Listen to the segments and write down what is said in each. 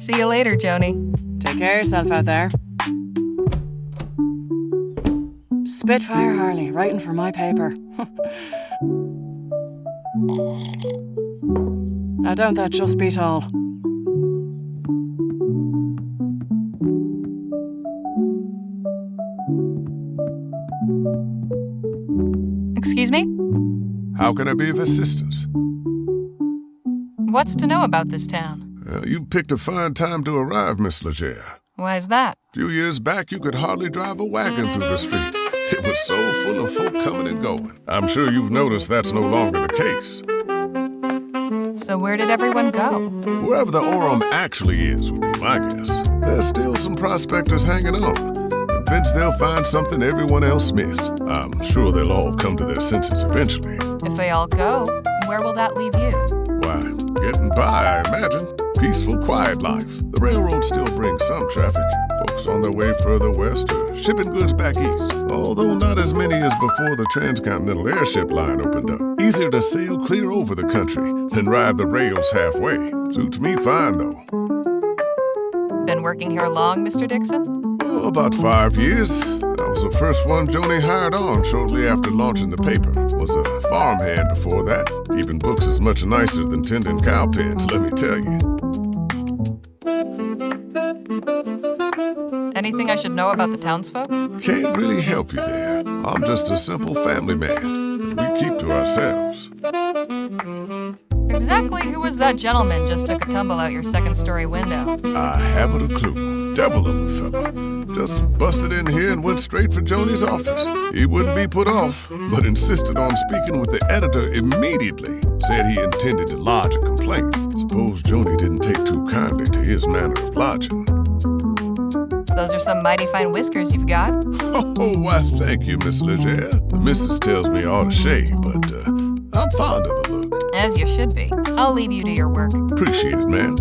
See you later, Joni. Take care of yourself out there. Spitfire Harley, writing for my paper. Now don't that just beat all? Excuse me? How can I be of assistance? What's to know about this town? You picked a fine time to arrive, Miss Leger. Why's that? A few years back, you could hardly drive a wagon through the street. It was so full of folk coming and going. I'm sure you've noticed that's no longer the case. So where did everyone go? Wherever the Aurum actually is would be my guess. There's still some prospectors hanging on. Convinced they'll find something everyone else missed. I'm sure they'll all come to their senses eventually. If they all go, where will that leave you? Why, getting by, I imagine. Peaceful, quiet life. The railroad still brings some traffic. Folks on their way further west or shipping goods back east. Although not as many as before the transcontinental airship line opened up. Easier to sail clear over the country than ride the rails halfway. Suits me fine, though. Been working here long, Mr. Dixon? Oh, about 5 years. I was the first one Joni hired on shortly after launching the paper. Was a farmhand before that. Keeping books is much nicer than tending cow pens, let me tell you. Anything I should know about the townsfolk? Can't really help you there. I'm just a simple family man. We keep to ourselves. Exactly who was that gentleman just took a tumble out your second-story window? I haven't a clue. Devil of a fella. Just busted in here and went straight for Joni's office. He wouldn't be put off, but insisted on speaking with the editor immediately. Said he intended to lodge a complaint. Suppose Joni didn't take too kindly to his manner of lodging. Those are some mighty fine whiskers you've got. Oh, why, thank you, Miss Leger. The missus tells me I ought to shave, but I'm fond of the look. As you should be. I'll leave you to your work. Appreciate it, ma'am.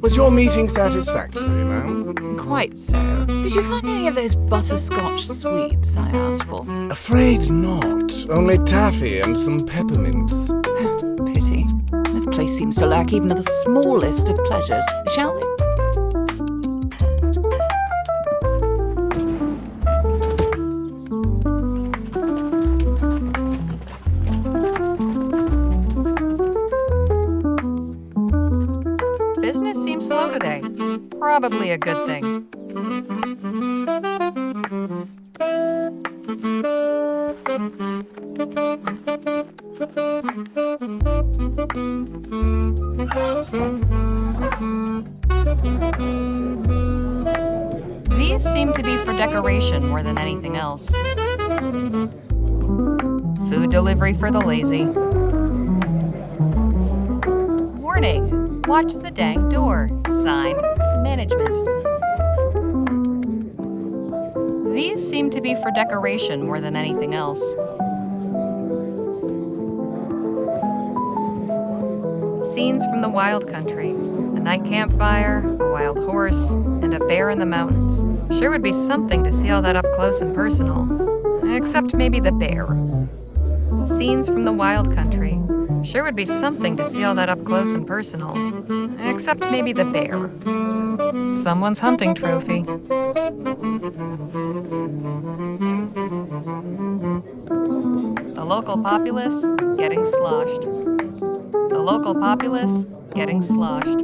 Was your meeting satisfactory, ma'am? Quite so. Did you find any of those butterscotch sweets I asked for? Afraid not. Only taffy and some peppermints. Pity. This place seems to lack even the smallest of pleasures. Shall we? Business seems slow today. Probably a good thing. These seem to be for decoration more than anything else. Food delivery for the lazy. Warning! Watch the dang door. Signed, Management. These seem to be for decoration more than anything else. Scenes from the wild country. A night campfire, a wild horse, and a bear in the mountains. Sure would be something to see all that up close and personal. Except maybe the bear. Scenes from the wild country. Sure would be something to see all that up close and personal. Except maybe the bear. Someone's hunting trophy. The local populace getting sloshed. The local populace getting sloshed.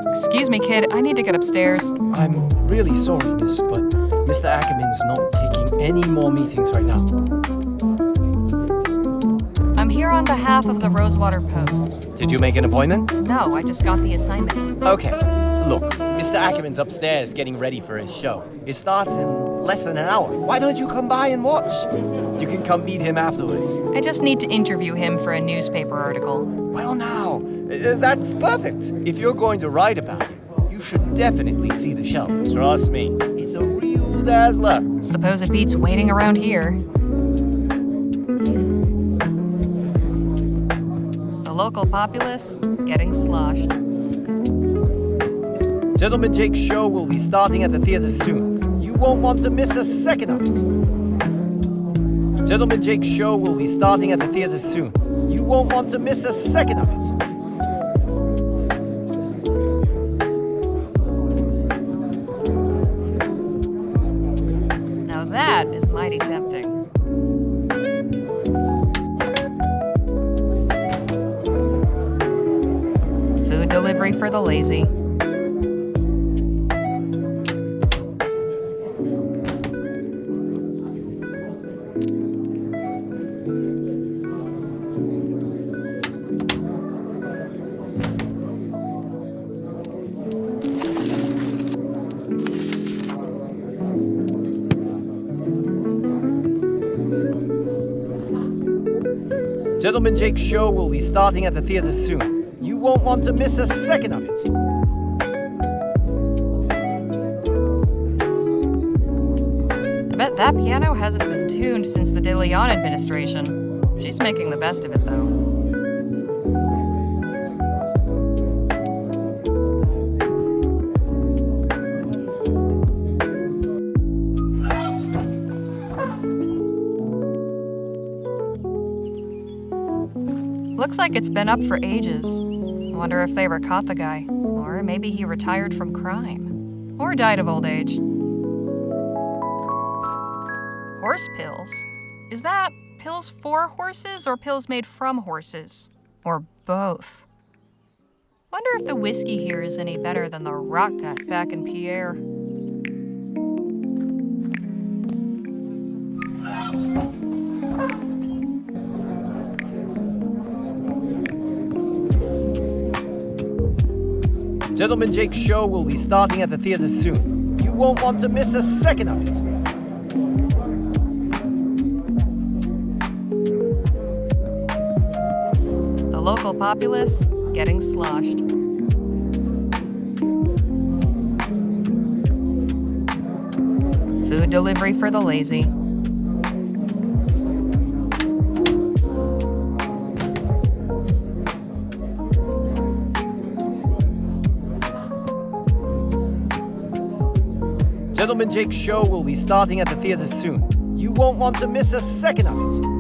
Excuse me, kid, I need to get upstairs. I'm really sorry, miss, but Mr. Ackerman's not taking any more meetings right now. I'm here on behalf of the Rosewater Post. Did you make an appointment? No, I just got the assignment. Okay. Look, Mr. Ackerman's upstairs getting ready for his show. It starts in less than an hour. Why don't you come by and watch? You can come meet him afterwards. I just need to interview him for a newspaper article. Well, now, that's perfect. If you're going to write about him, you should definitely see the show. Trust me, it's a real dazzler. Suppose it beats waiting around here. The local populace getting sloshed. Gentleman Jake's show will be starting at the theater soon. You won't want to miss a second of it. Gentleman Jake's show will be starting at the theater soon. You won't want to miss a second of it. Now that is mighty tempting. Food delivery for the lazy. Gentleman Jake's show will be starting at the theater soon. You won't want to miss a second of it. I bet that piano hasn't been tuned since the De Leon administration. She's making the best of it, though. Looks like it's been up for ages. I wonder if they ever caught the guy. Or maybe he retired from crime. Or died of old age. Horse pills? Is that pills for horses or pills made from horses? Or both? Wonder if the whiskey here is any better than the rot gut back in Pierre. Gentleman Jake's show will be starting at the theater soon. You won't want to miss a second of it. The local populace getting sloshed. Food delivery for the lazy. Gentleman Jake's show will be starting at the theater soon. You won't want to miss a second of it.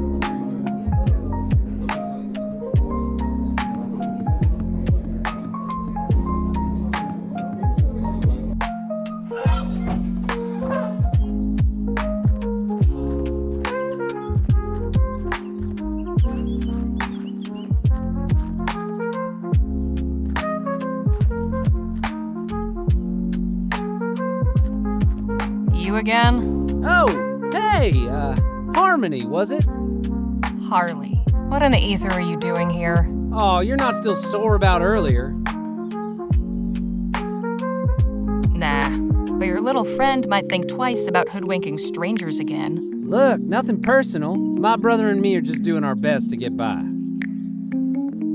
You again? Oh, hey, Harmony, was it? Harley. What in the ether are you doing here? Oh, you're not still sore about earlier. Nah, but your little friend might think twice about hoodwinking strangers again. Look, nothing personal. My brother and me are just doing our best to get by.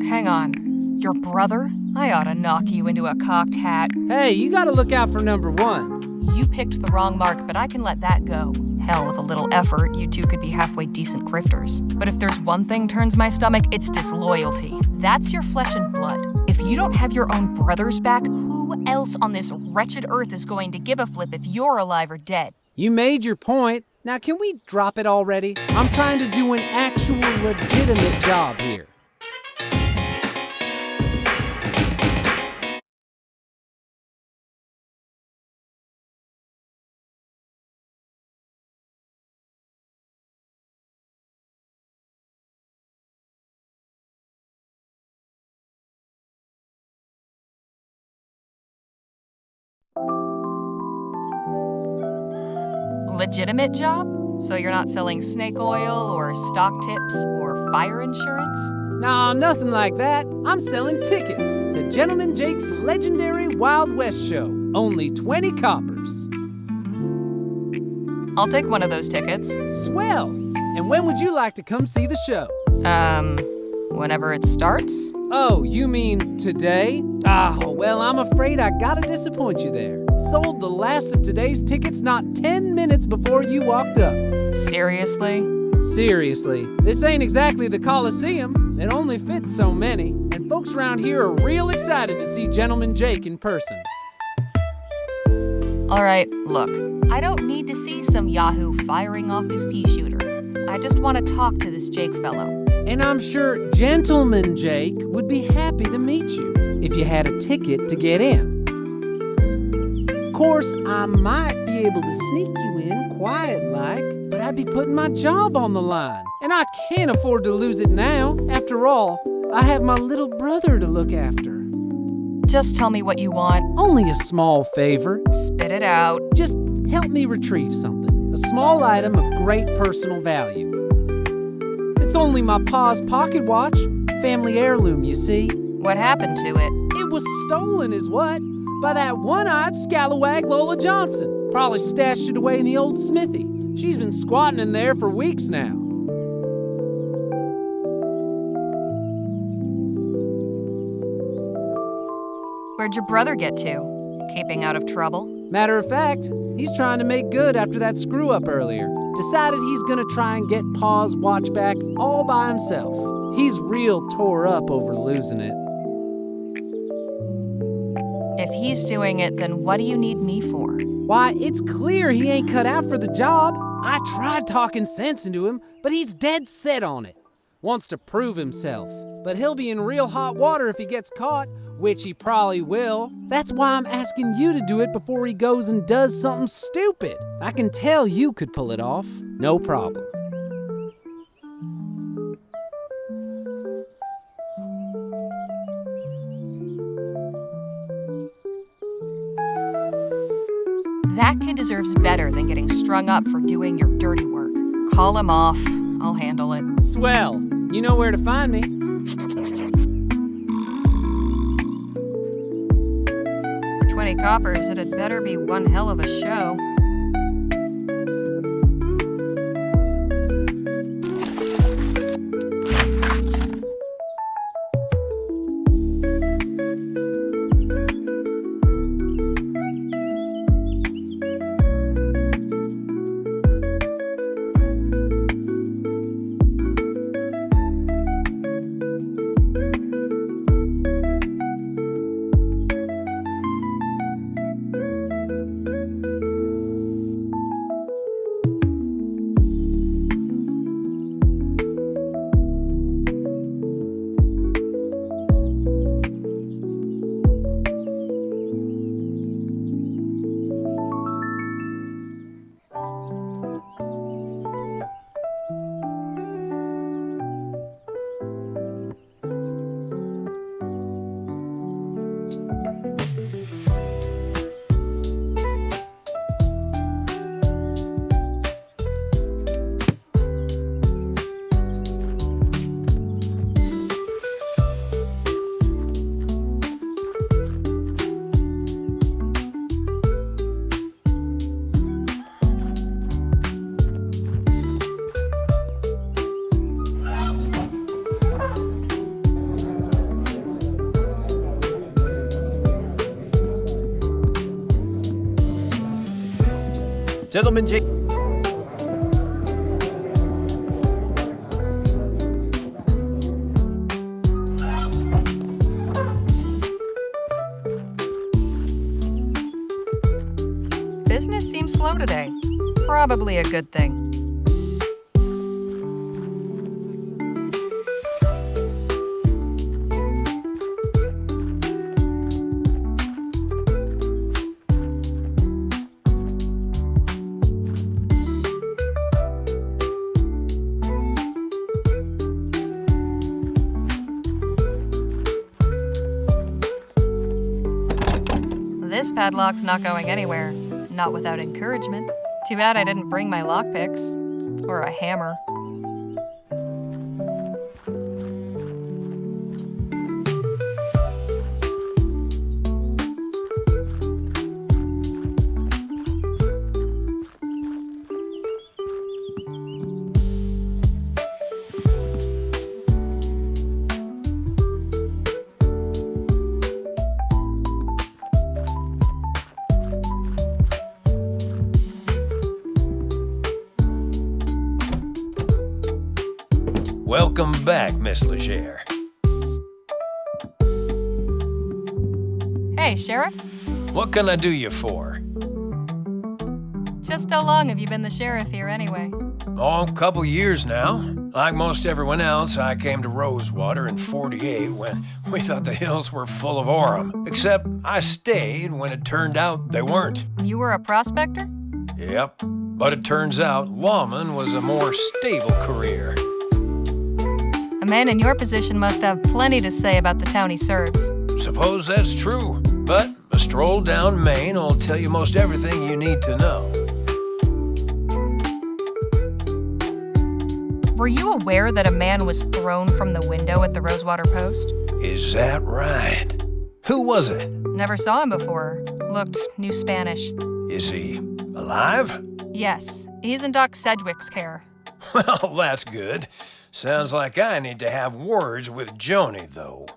Hang on. Your brother? I ought to knock you into a cocked hat. Hey, you gotta look out for number one. You picked the wrong mark, but I can let that go. Hell, with a little effort, you two could be halfway decent grifters. But if there's one thing turns my stomach, it's disloyalty. That's your flesh and blood. If you don't have your own brothers back, who else on this wretched earth is going to give a flip if you're alive or dead? You made your point. Now can we drop it already? I'm trying to do an actual legitimate job here. Legitimate job? So you're not selling snake oil or stock tips or fire insurance? Nah, nothing like that. I'm selling tickets to Gentleman Jake's legendary Wild West show. Only 20 coppers. I'll take one of those tickets. Swell! And when would you like to come see the show? Whenever it starts? Oh, you mean today? Oh, well, I'm afraid I gotta disappoint you there. Sold the last of today's tickets not 10 minutes before you walked up. Seriously? Seriously, this ain't exactly the Coliseum. It only fits so many, and folks around here are real excited to see Gentleman Jake in person. All right, look, I don't need to see some yahoo firing off his pea shooter. I just want to talk to this Jake fellow. And I'm sure Gentleman Jake would be happy to meet you if you had a ticket to get in. Of course, I might be able to sneak you in quiet-like, but I'd be putting my job on the line. And I can't afford to lose it now. After all, I have my little brother to look after. Just tell me what you want. Only a small favor. Spit it out. Just help me retrieve something. A small item of great personal value. It's only my pa's pocket watch. Family heirloom, you see. What happened to it? It was stolen is what? By that one-eyed scalawag Lola Johnson. Probably stashed it away in the old smithy. She's been squatting in there for weeks now. Where'd your brother get to? Keeping out of trouble? Matter of fact, he's trying to make good after that screw-up earlier. Decided he's gonna try and get Pa's watch back all by himself. He's real tore up over losing it. If he's doing it, then what do you need me for? Why, it's clear he ain't cut out for the job. I tried talking sense into him, but he's dead set on it. Wants to prove himself. But he'll be in real hot water if he gets caught, which he probably will. That's why I'm asking you to do it before he goes and does something stupid. I can tell you could pull it off. No problem. That kid deserves better than getting strung up for doing your dirty work. Call him off. I'll handle it. Swell. You know where to find me. 20 coppers, it had better be one hell of a show. Gentleman Jake. Business seems slow today. Probably a good thing. This padlock's not going anywhere. Not without encouragement. Too bad I didn't bring my lockpicks. Or a hammer. Welcome back, Miss Leger. Hey, Sheriff. What can I do you for? Just how long have you been the sheriff here anyway? Oh, a couple years now. Like most everyone else, I came to Rosewater in '48 when we thought the hills were full of aurum. Except I stayed when it turned out they weren't. You were a prospector? Yep. But it turns out lawman was a more stable career. A man in your position must have plenty to say about the town he serves. Suppose that's true. But a stroll down Main will tell you most everything you need to know. Were you aware that a man was thrown from the window at the Rosewater Post? Is that right? Who was it? Never saw him before. Looked New Spanish. Is he alive? Yes, he's in Doc Sedgwick's care. Well, that's good. Sounds like I need to have words with Joni, though.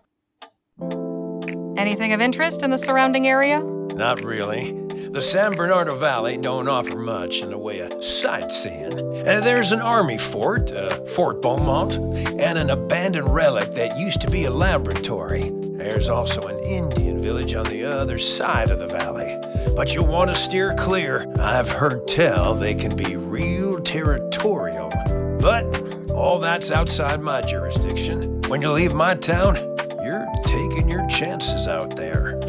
Anything of interest in the surrounding area? Not really. The San Bernardino Valley don't offer much in the way of sightseeing. There's an army fort, Fort Beaumont, and an abandoned relic that used to be a laboratory. There's also an Indian village on the other side of the valley. But you'll want to steer clear. I've heard tell they can be real territorial. But all that's outside my jurisdiction. When you leave my town, you're taking your chances out there.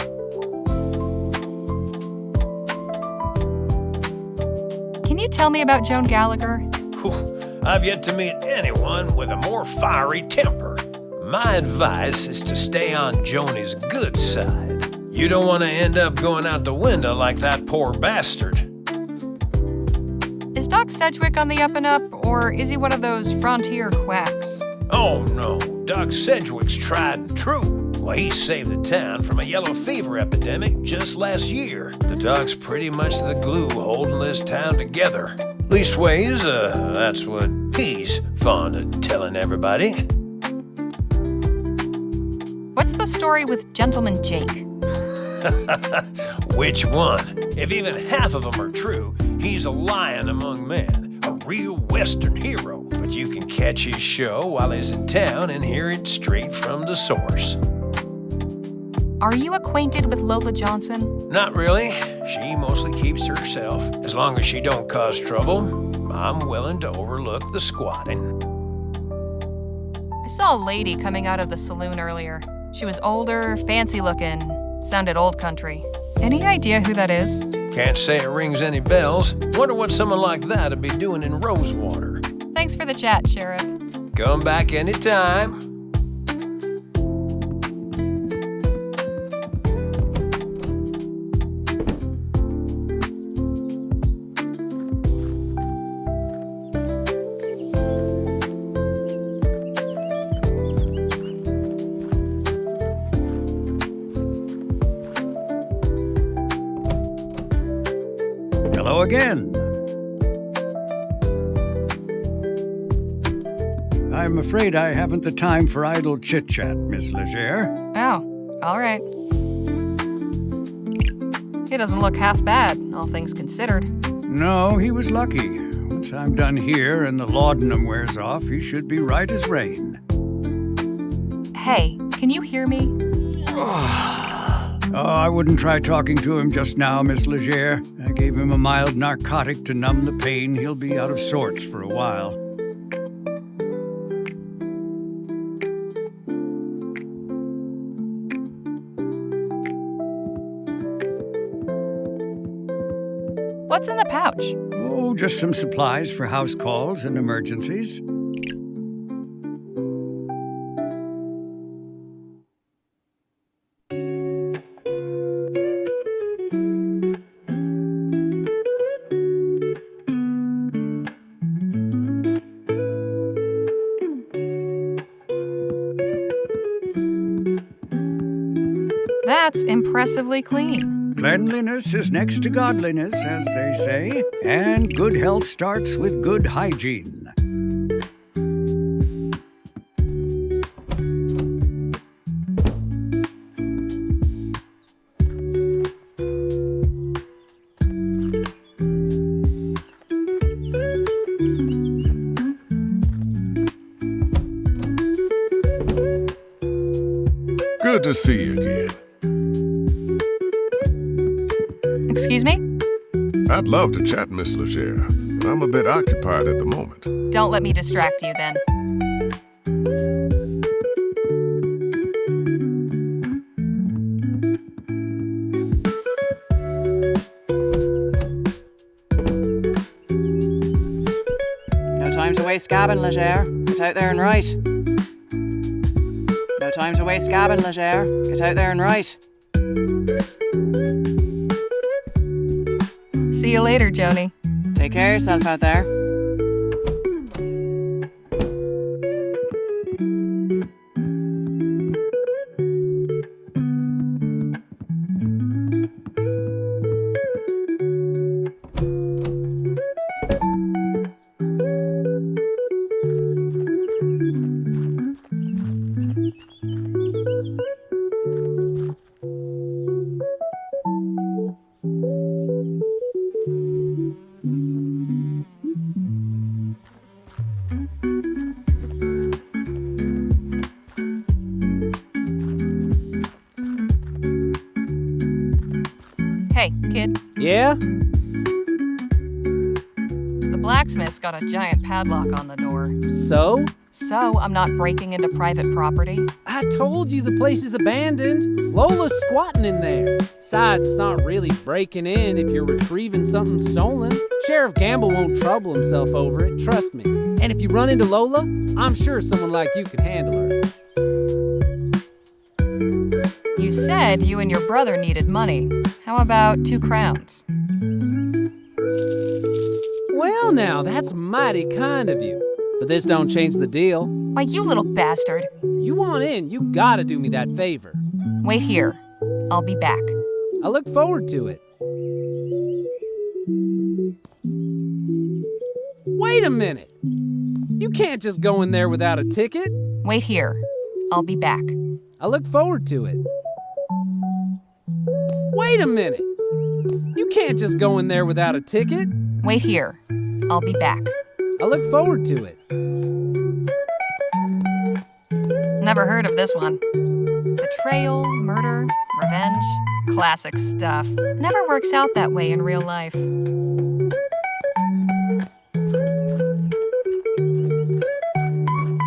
Can you tell me about Joan Gallagher? Whew, I've yet to meet anyone with a more fiery temper. My advice is to stay on Joni's good side. You don't want to end up going out the window like that poor bastard. Is Doc Sedgwick on the up and up, or is he one of those frontier quacks? Oh no, Doc Sedgwick's tried and true. Well, he saved the town from a yellow fever epidemic just last year. The doc's pretty much the glue holding this town together. Leastways, that's what he's fond of telling everybody. What's the story with Gentleman Jake? Which one? If even half of them are true, he's a lion among men, a real Western hero. But you can catch his show while he's in town and hear it straight from the source. Are you acquainted with Lola Johnson? Not really. She mostly keeps to herself. As long as she don't cause trouble, I'm willing to overlook the squatting. I saw a lady coming out of the saloon earlier. She was older, fancy looking, sounded old country. Any idea who that is? Can't say it rings any bells. Wonder what someone like that'd be doing in Rosewater. Thanks for the chat, Sheriff. Come back anytime. Hello again. I'm afraid I haven't the time for idle chit-chat, Miss Leger. Oh, all right. He doesn't look half bad, all things considered. No, he was lucky. Once I'm done here and the laudanum wears off, he should be right as rain. Hey, can you hear me? Oh, I wouldn't try talking to him just now, Miss Leger. I gave him a mild narcotic to numb the pain. He'll be out of sorts for a while. What's in the pouch? Oh, just some supplies for house calls and emergencies. That's impressively clean. Cleanliness is next to godliness, as they say, and good health starts with good hygiene. Good to see you again. Excuse me? I'd love to chat, Miss Leger, but I'm a bit occupied at the moment. Don't let me distract you then. No time to waste gabbing, Leger. Get out there and write. No time to waste gabbing, Leger. Get out there and write. See you later, Joni. Take care of yourself out there. Hey, kid. Yeah? The blacksmith's got a giant padlock on the door. So? So I'm not breaking into private property. I told you the place is abandoned. Lola's squatting in there. Besides, it's not really breaking in if you're retrieving something stolen. Sheriff Gamble won't trouble himself over it, trust me. And if you run into Lola, I'm sure someone like you can handle her. You said you and your brother needed money. How about 2 crowns? Well now, that's mighty kind of you. But this don't change the deal. Why, you little bastard. You want in, you gotta do me that favor. Wait here. I'll be back. I look forward to it. Wait a minute! You can't just go in there without a ticket. Wait here. I'll be back. I look forward to it. Wait a minute! You can't just go in there without a ticket. Wait here. I'll be back. I look forward to it. Never heard of this one. Betrayal, murder, revenge. Classic stuff. Never works out that way in real life.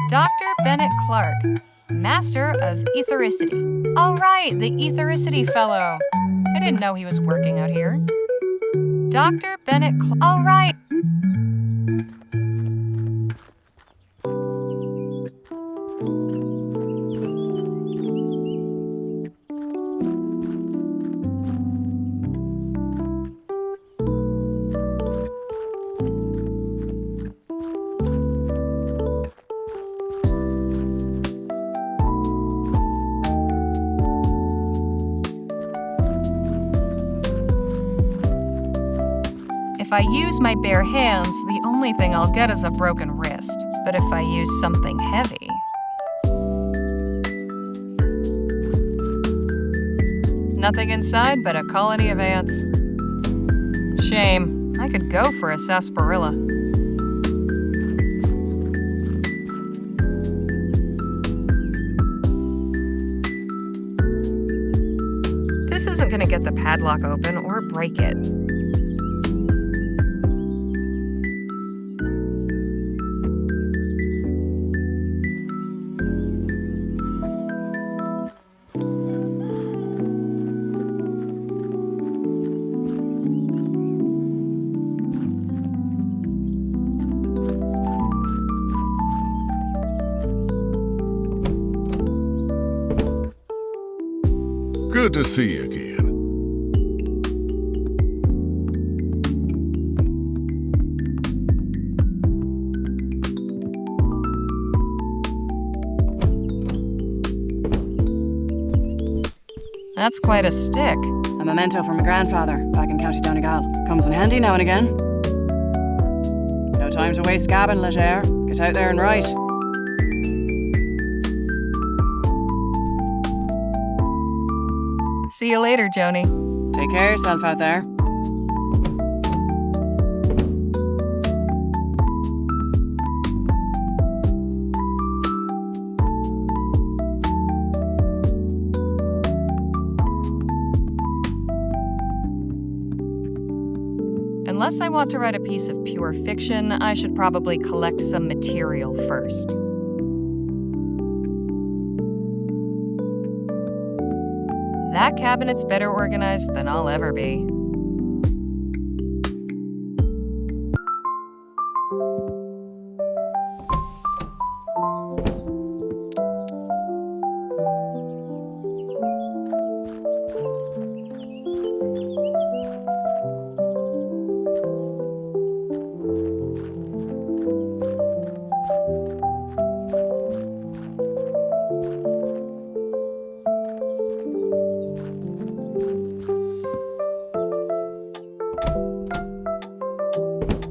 Dr. Bennett Clark, Master of Ethericity. Oh, right, the Ethericity fellow. I didn't know he was working out here. Dr. Bennett Clark. Oh, right. If I use my bare hands, the only thing I'll get is a broken wrist. But if I use something heavy... Nothing inside but a colony of ants. Shame. I could go for a sarsaparilla. This isn't gonna get the padlock open or break it. Good to see you again. That's quite a stick. A memento from my grandfather back in County Donegal. Comes in handy now and again. No time to waste gabbing, Leger. Get out there and write. See you later, Joni. Take care of yourself out there. Unless I want to write a piece of pure fiction, I should probably collect some material first. That cabinet's better organized than I'll ever be.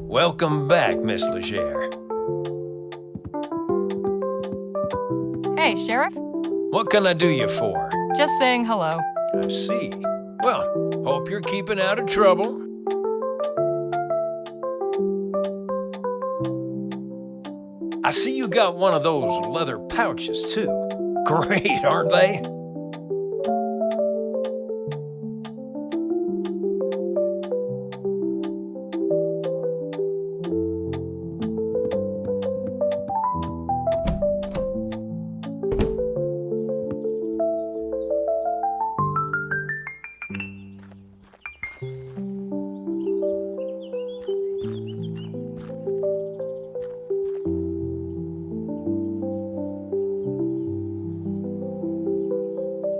Welcome back, Miss Leger. Hey, Sheriff? What can I do you for? Just saying hello. I see. Well, hope you're keeping out of trouble. I see you got one of those leather pouches, too. Great, aren't they?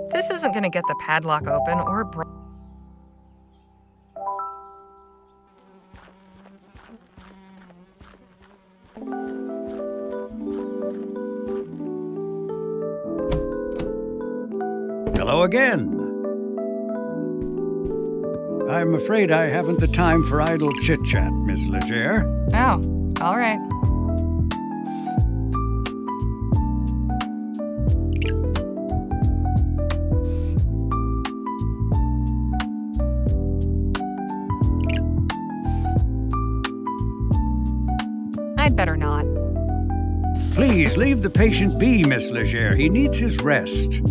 This isn't gonna get the padlock open or Hello again. I'm afraid I haven't the time for idle chit-chat, Miss Leger. Oh, all right. I'd better not. Please leave the patient be, Miss Leger. He needs his rest.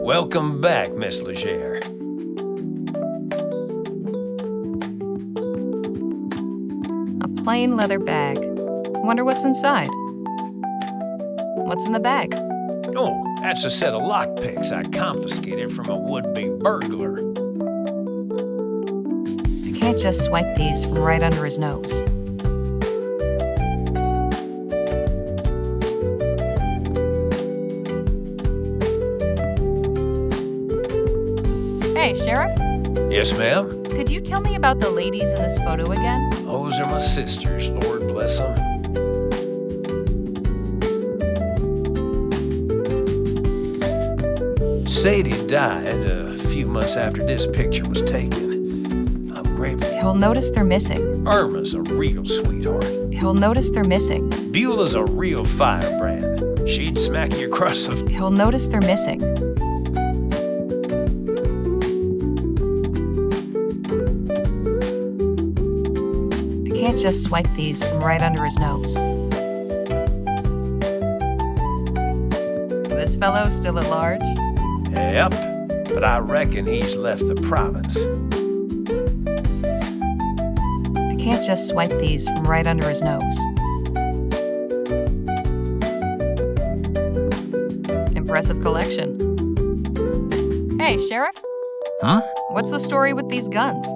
Welcome back, Miss Leger. A plain leather bag. Wonder what's inside. What's in the bag? Oh, that's a set of lockpicks I confiscated from a would-be burglar. I can't just swipe these from right under his nose. Hey, Sheriff? Yes, ma'am? Could you tell me about the ladies in this photo again? Those are my sisters, Lord bless them. Sadie died a few months after this picture was taken. I'm grateful. He'll notice they're missing. Irma's a real sweetheart. He'll notice they're missing. Beulah's a real firebrand. She'd smack you across the... He'll notice they're missing. I can't just swipe these from right under his nose. This fellow's still at large? Yep, but I reckon he's left the province. I can't just swipe these from right under his nose. Impressive collection. Hey, Sheriff? Huh? What's the story with these guns?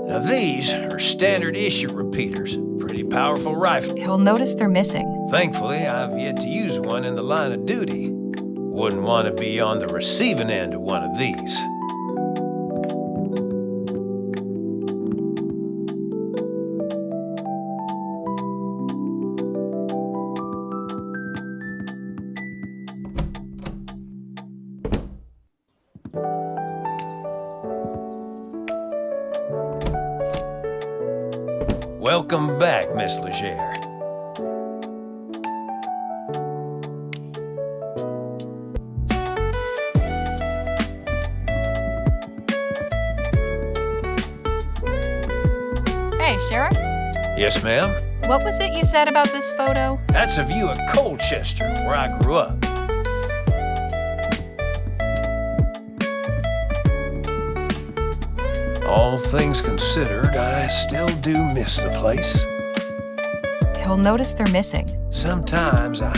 Now these are standard issue repeaters. Pretty powerful rifle. He'll notice they're missing. Thankfully, I've yet to use one in the line of duty. Wouldn't want to be on the receiving end of one of these. Welcome back, Miss Leger. Hey, Sheriff? Yes, ma'am? What was it you said about this photo? That's a view of Colchester, where I grew up. All things considered, I still do miss the place. He'll notice they're missing. Sometimes I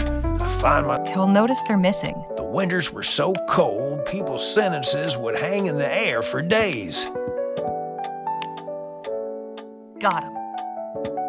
find He'll notice they're missing. the winters were so cold, people's sentences would hang in the air for days. Got him.